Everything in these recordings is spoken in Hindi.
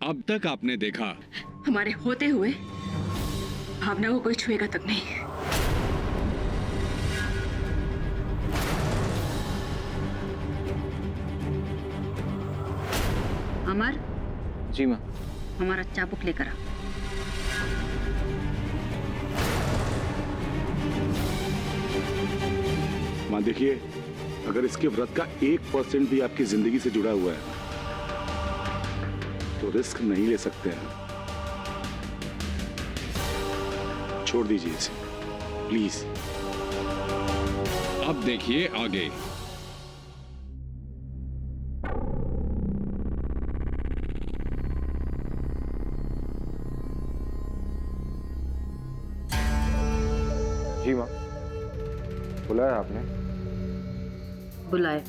अब तक आपने देखा। हमारे होते हुए भावना को कोई छुएगा तक नहीं। अमर। जी माँ। हमारा चाबुक लेकर आ। माँ देखिए, अगर इसके व्रत का 1% भी आपकी जिंदगी से जुड़ा हुआ है तो रिस्क नहीं ले सकते हैं। छोड़ दीजिए इसे प्लीज। अब देखिए आगे। जी माँ। बुलाया आपने? बुलाए।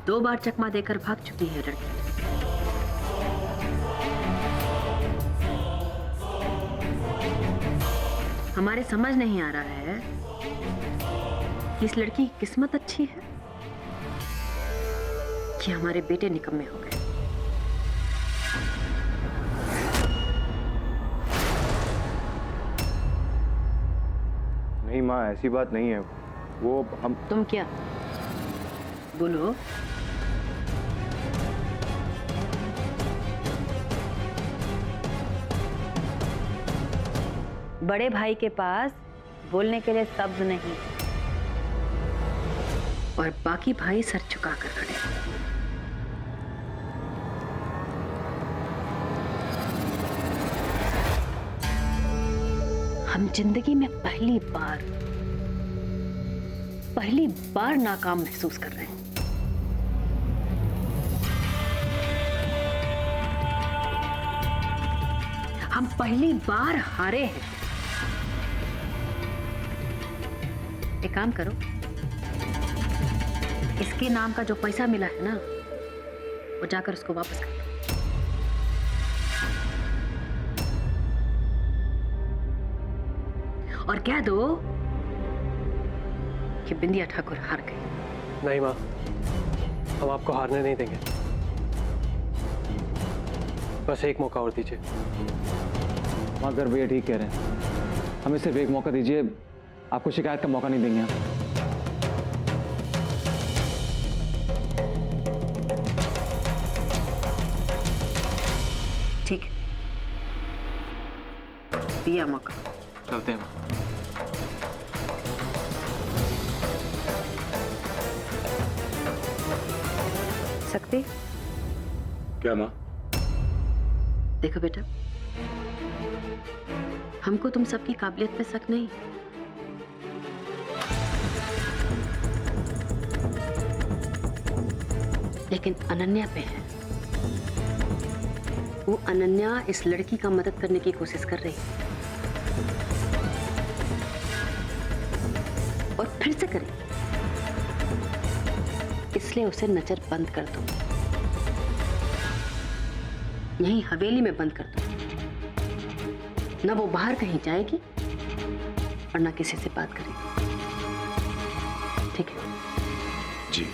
दो बार चकमा देकर भाग चुकी है लड़की। हमारे समझ नहीं आ रहा है कि इस लड़की की किस्मत अच्छी है कि हमारे बेटे निकम्मे हो गए। नहीं माँ, ऐसी बात नहीं है। वो हम। तुम क्या बोलो? बड़े भाई के पास बोलने के लिए शब्द नहीं और बाकी भाई सर झुकाकर खड़े। हम जिंदगी में पहली बार नाकाम महसूस कर रहे हैं। हम पहली बार हारे हैं। एक काम करो, इसके नाम का जो पैसा मिला है ना, वो जाकर उसको वापस कर दो। और कह दो कि बिंदिया ठाकुर हार गई। नहीं माँ, हम आपको हारने नहीं देंगे। बस एक मौका और दीजिए। माँ अगर भैया ठीक कह रहे हैं, हमें सिर्फ एक मौका दीजिए। आपको शिकायत का मौका नहीं देंगे हम। ठीक है, दिया मौका। चलते हैं। सकते? क्या माँ? देखो बेटा, हमको तुम सबकी काबिलियत पे शक नहीं, लेकिन अनन्या पे है। वो अनन्या इस लड़की का मदद करने की कोशिश कर रही है और फिर से करेगी, इसलिए उसे नजर बंद कर दो। यहीं हवेली में बंद कर दो। ना वो बाहर कहीं जाएगी और ना किसी से बात करेगी। ठीक है? जी।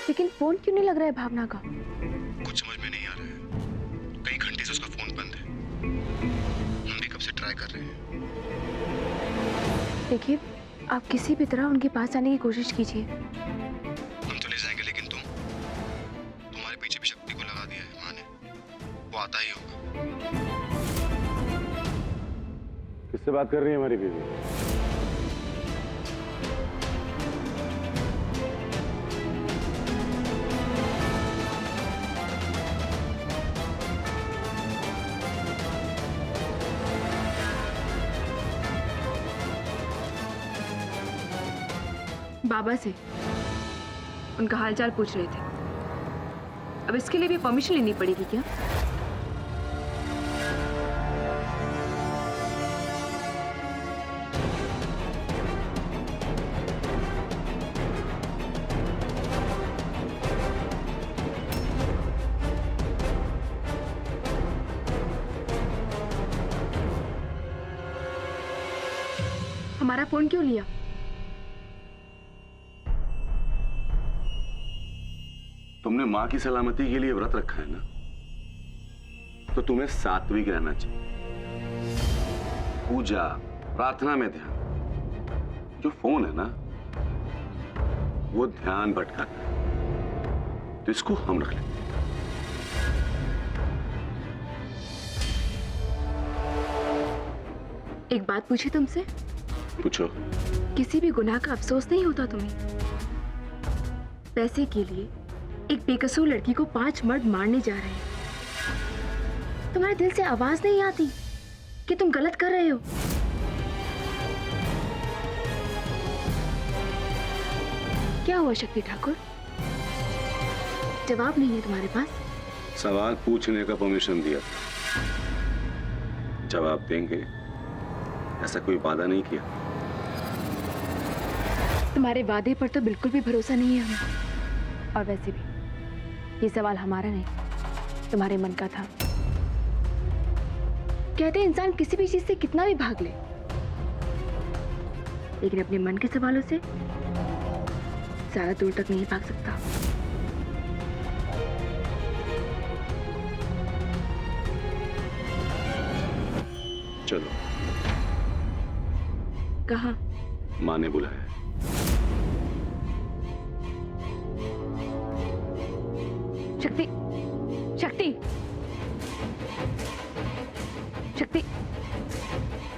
लेकिन फोन क्यों नहीं लग रहा है भावना का? कुछ समझ में नहीं आ रहा है। कई घंटे से उसका फोन बंद है। हम भी कब से ट्राई कर रहे हैं। देखिए, आप किसी भी तरह उनके पास आने की कोशिश कीजिए। हम चले जाएंगे, लेकिन तुम्हारे पीछे भी शक्ति को लगा दिया है माँ ने। वो आता ही होगा। किससे बात कर रही है हमारी बीवी? बाबा से उनका हालचाल पूछ रहे थे। अब इसके लिए भी परमिशन लेनी पड़ेगी क्या? हमारा फोन क्यों लिया? तुमने माँ की सलामती के लिए व्रत रखा है ना, तो तुम्हें सात्विक रहना चाहिए। पूजा प्रार्थना में ध्यान। जो फोन है ना, वो ध्यान भटकाता है, तो इसको हम रख लेंगे। एक बात पूछी तुमसे? पूछो। किसी भी गुनाह का अफसोस नहीं होता तुम्हें? पैसे के लिए एक बेकसूर लड़की को 5 मर्द मारने जा रहे हैं। तुम्हारे दिल से आवाज नहीं आती कि तुम गलत कर रहे हो? क्या हुआ शक्ति ठाकुर? जवाब नहीं है तुम्हारे पास? सवाल पूछने का परमिशन दिया था, जवाब देंगे ऐसा कोई वादा नहीं किया। तुम्हारे वादे पर तो बिल्कुल भी भरोसा नहीं है हमें। और वैसे भी ये सवाल हमारा नहीं, तुम्हारे मन का था। कहते हैं इंसान किसी भी चीज से कितना भी भाग ले, लेकिन अपने मन के सवालों से ज्यादा दूर तक नहीं भाग सकता। चलो। कहाँ? माँ ने बुलाया। शक्ति, शक्ति, शक्ति,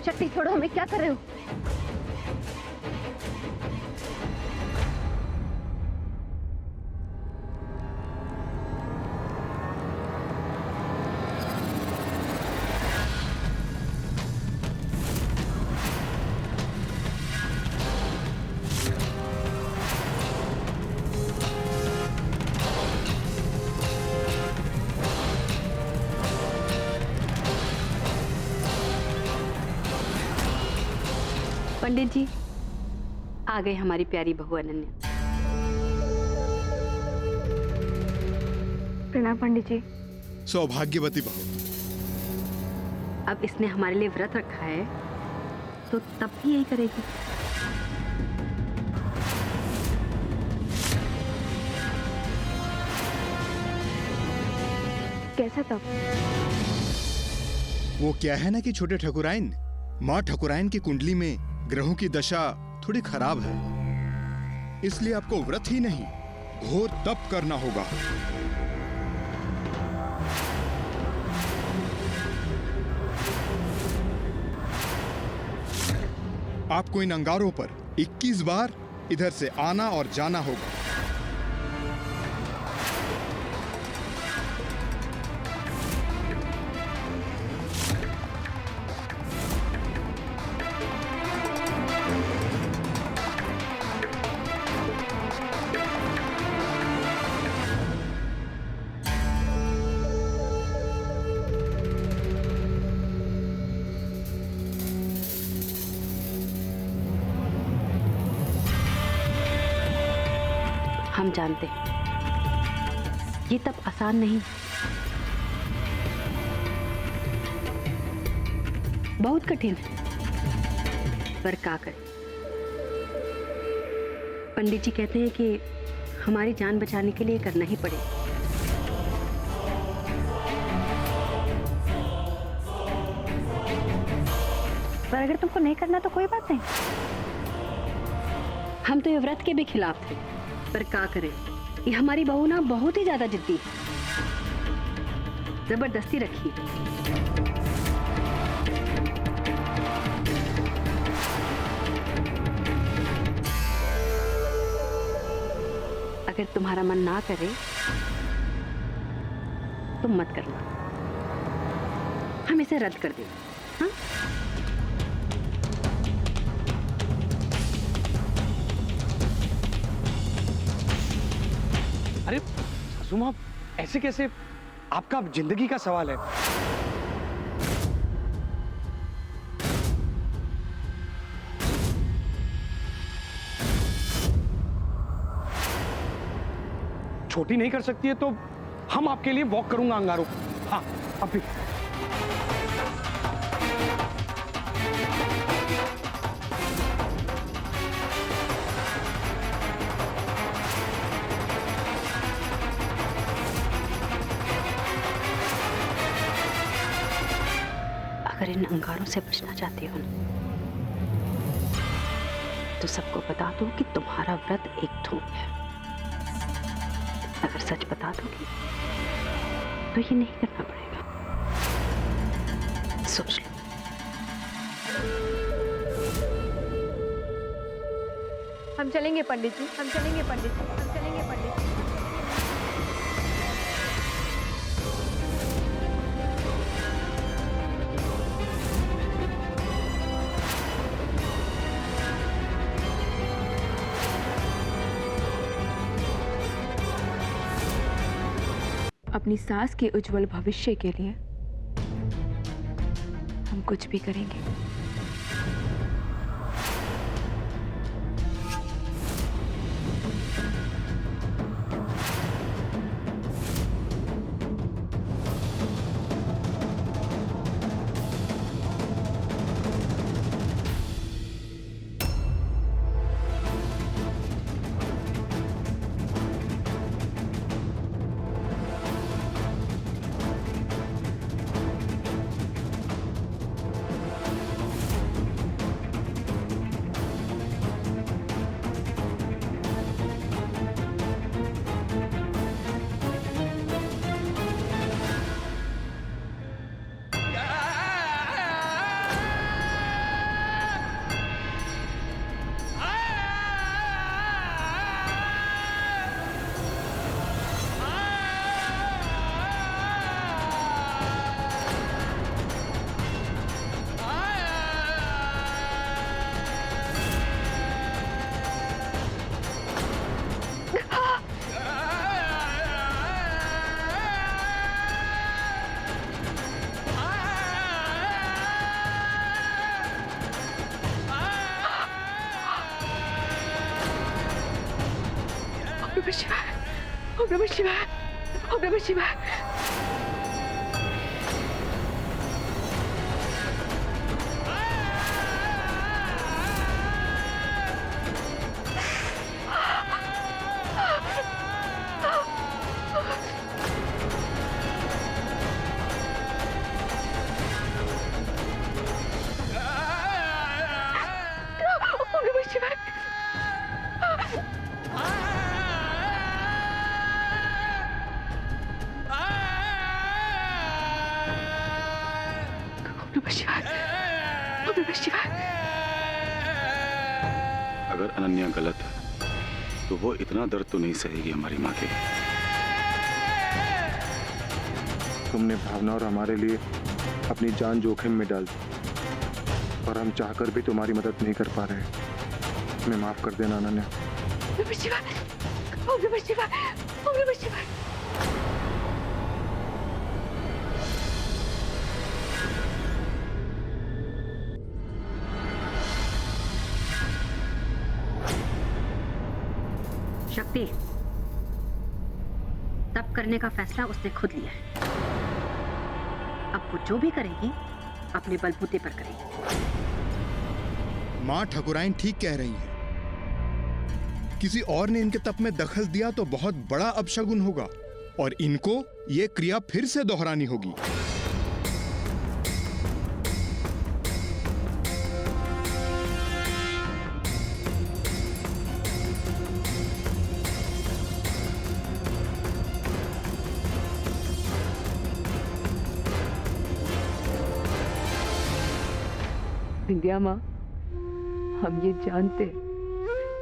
शक्ति छोड़ो हमें। क्या कर रहे हो? पंडित जी, आ गई हमारी प्यारी बहू अनन्या। प्रणाम पंडित जी। सौभाग्यवती बहू। अब इसने हमारे लिए व्रत रखा है, तो तब भी यही करेगी। कैसा तब? वो क्या है ना कि छोटे ठकुराइन, माँ ठकुराइन की कुंडली में ग्रहों की दशा थोड़ी खराब है, इसलिए आपको व्रत ही नहीं घोर तप करना होगा। आपको इन अंगारों पर 21 बार इधर से आना और जाना होगा। हम जानते हैं ये तब आसान नहीं, बहुत कठिन है, पर क्या करें। पंडित जी कहते हैं कि हमारी जान बचाने के लिए करना ही पड़ेगा। पर अगर तुमको नहीं करना तो कोई बात नहीं। हम तो ये व्रत के भी खिलाफ थे, पर क्या करें, ये हमारी बहू ना बहुत ही ज्यादा जिद्दी है, जबरदस्ती रखी। अगर तुम्हारा मन ना करे तो मत करना, हम इसे रद्द कर देंगे। हाँ? अरे सासू माँ, ऐसे कैसे? आपका जिंदगी का सवाल है। छोटी नहीं कर सकती है तो हम आपके लिए वॉक करूंगा अंगारों पे। हाँ, अभी। अगर इन अंगारों से बचना चाहती हो ना, तो सबको बता दो कि तुम्हारा व्रत एक धूप है। अगर सच बता दोगी तो ये नहीं करना पड़ेगा। सोच लो। हम चलेंगे पंडित जी, हम चलेंगे पंडित जी, हम चलेंगे पंडित जी। अपनी सास के उज्जवल भविष्य के लिए हम कुछ भी करेंगे। ओम नमः शिवाय, ओम नमः शिवाय। अगर अनन्या गलत है तो वो इतना दर्द तो नहीं सहेगी हमारी माँ के लिए। तुमने भावना और हमारे लिए अपनी जान जोखिम में डाल दी और हम चाहकर भी तुम्हारी मदद नहीं कर पा रहे। हमें माफ कर देना अनन्या। नमः शिवाय, ओम नमः शिवाय, ओम नमः शिवाय। शक्ति, तब करने का फैसला उसने खुद लिया है। अब वो जो भी करेगी अपने बलबूते पर करेगी। माँ ठकुराइन ठीक कह रही हैं। किसी और ने इनके तप में दखल दिया तो बहुत बड़ा अपशगुन होगा और इनको ये क्रिया फिर से दोहरानी होगी। विंध्या माँ, हम ये जानते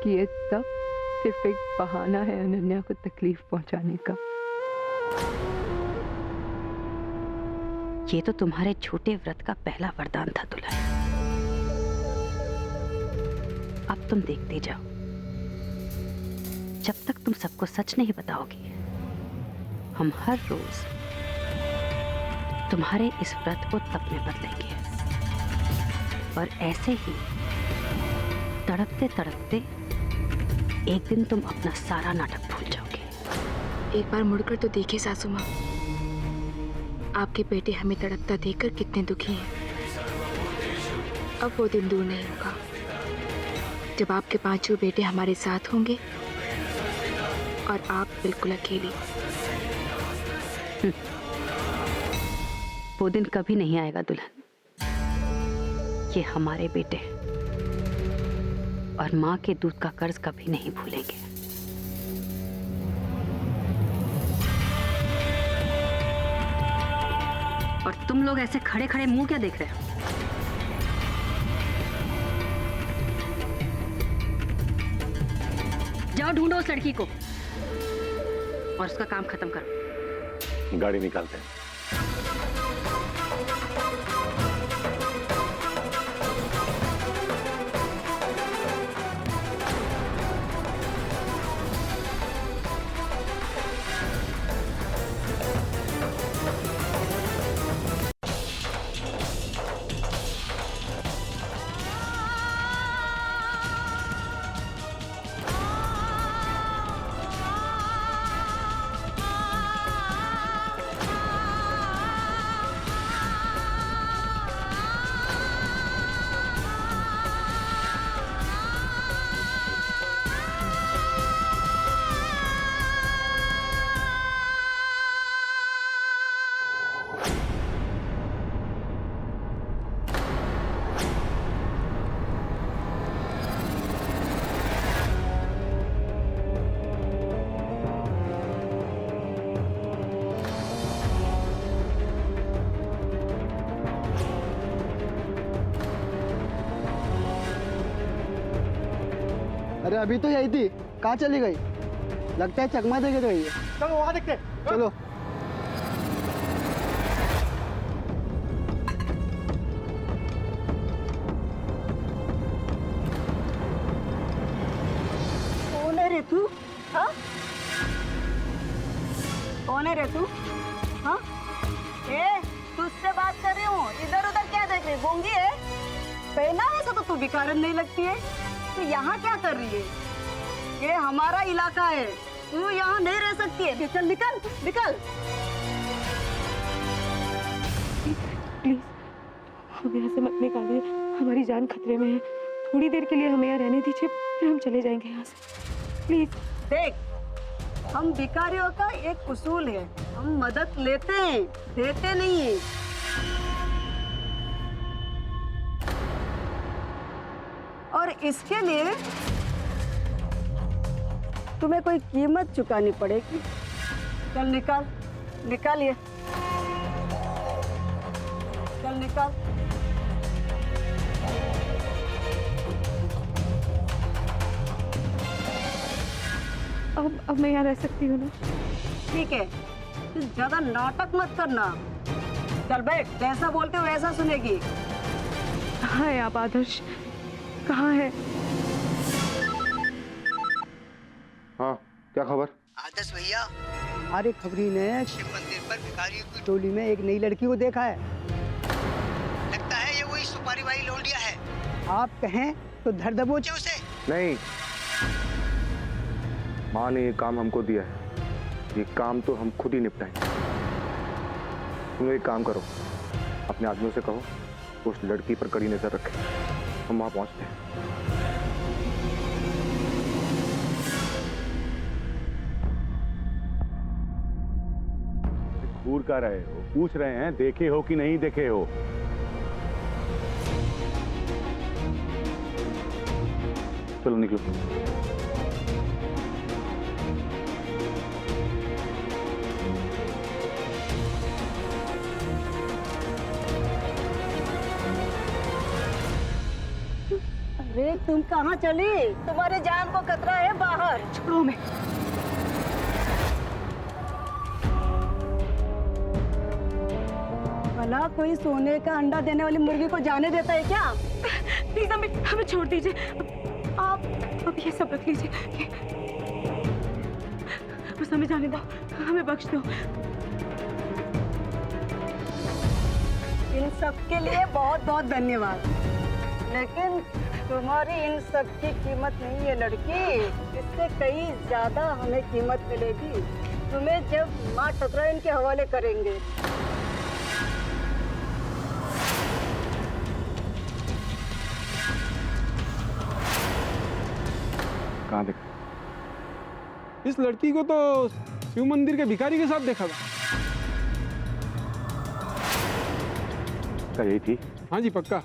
कि ये तब सिर्फ एक बहाना है अनन्या को तकलीफ पहुंचाने का। ये तो तुम्हारे छोटे व्रत का पहला वरदान था दुल्हन। अब तुम देखते जाओ, जब तक तुम सबको सच नहीं बताओगी हम हर रोज तुम्हारे इस व्रत को तप में बदलेंगे और ऐसे ही तड़पते तड़पते एक दिन तुम अपना सारा नाटक भूल जाओगे। एक बार मुड़कर तो देखिए सासू माँ, आपके बेटे हमें तड़पता देखकर कितने दुखी हैं। अब वो दिन दूर नहीं होगा जब आपके पांचों बेटे हमारे साथ होंगे और आप बिल्कुल अकेली। वो दिन कभी नहीं आएगा दुल्हन। ये हमारे बेटे और माँ के दूध का कर्ज कभी नहीं भूलेंगे। और तुम लोग ऐसे खड़े खड़े मुंह क्या देख रहे हो? जाओ ढूंढो उस लड़की को और उसका काम खत्म करो। गाड़ी निकालते हैं। अरे अभी तो यही थी, कहाँ चली गई? लगता है चकमा देके गई है। चलो वहां देखते। चलो। कौन है रे तू? हाँ? कौन है रे तू? हाँ? तुझसे बात कर रही हूँ। इधर उधर क्या देख रही? गूंगी है? पहना वैसा तो तू भिखारन नहीं लगती है। तू यहाँ क्या कर रही है? ये हमारा इलाका है, तू यहाँ नहीं रह सकती है। निकल निकल निकल। प्लीज हमें यहाँ से मत निकालिए, हमारी जान खतरे में है। थोड़ी देर के लिए हमें यहाँ रहने दीजिए, फिर हम चले जाएंगे यहाँ से। प्लीज। देख, हम भिखारियों का एक उसूल है, हम मदद लेते हैं, देते नहीं है। और इसके लिए तुम्हें कोई कीमत चुकानी पड़ेगी। चल निकाल, निकाल ये, चल निकाल। अब मैं यहाँ रह सकती हूँ ना? ठीक है, तू ज्यादा नाटक मत करना। चल बैठ, जैसा बोलते हो वैसा सुनेगी। कहाँ है आप आदर्श? कहाँ है? हाँ, क्या खबर? आदर्श भैया, हमारी खबरी ने शिव मंदिर पर भिखारियों की टोली में एक नई लड़की को देखा है। लगता है ये वही सुपारी वाली लौंडिया है। आप कहें तो धर दबोचे उसे। नहीं, माँ ने ये काम हमको दिया है, ये काम तो हम खुद ही निपटाएंगे। तुम एक काम करो, अपने आदमियों से कहो उस लड़की पर कड़ी नजर रखें, हम वहां पहुंचते हैं। घूर कर रहे हो, पूछ रहे हैं देखे हो कि नहीं देखे हो। चलो निकलो। अरे तुम कहाँ चली? तुम्हारे जान को खतरा है बाहर। छोड़ो मैं। भला कोई सोने का अंडा देने वाली मुर्गी को जाने देता है क्या? प्लीज हमें छोड़ दीजिए। आप अब ये सब रख लीजिए, बस हमें जाने दो। हमें बख्श दो। इन सब के लिए बहुत बहुत धन्यवाद, लेकिन तुम्हारी इन सब की कीमत नहीं है लड़की, इससे कहीं ज्यादा हमें कीमत मिलेगी तुम्हें जब माँ ठकुराइन के हवाले करेंगे। कहाँ देखा? इस लड़की को तो शिव मंदिर के भिखारी के साथ देखा था। क्या यही थी? हाँ जी पक्का।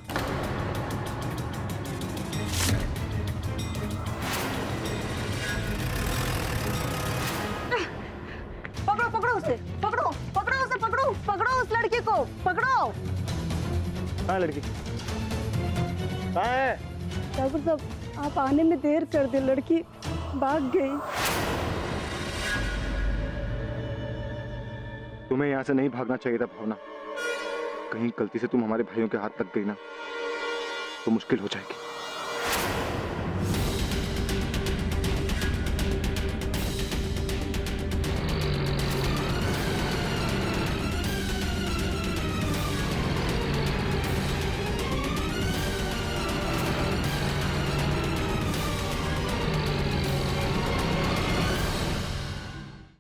पकड़ो पकड़ो उसे, पकड़ो पकड़ो उसे, पकड़ो पकड़ो उस लड़की को, पकड़ो। कहाँ है लड़की? कहाँ है? ठाकुर साहब, आप आने में देर कर दे, लड़की भाग गई। तुम्हें यहाँ से नहीं भागना चाहिए था भावना। कहीं गलती से तुम हमारे भाइयों के हाथ लग गई ना तो मुश्किल हो जाएगी।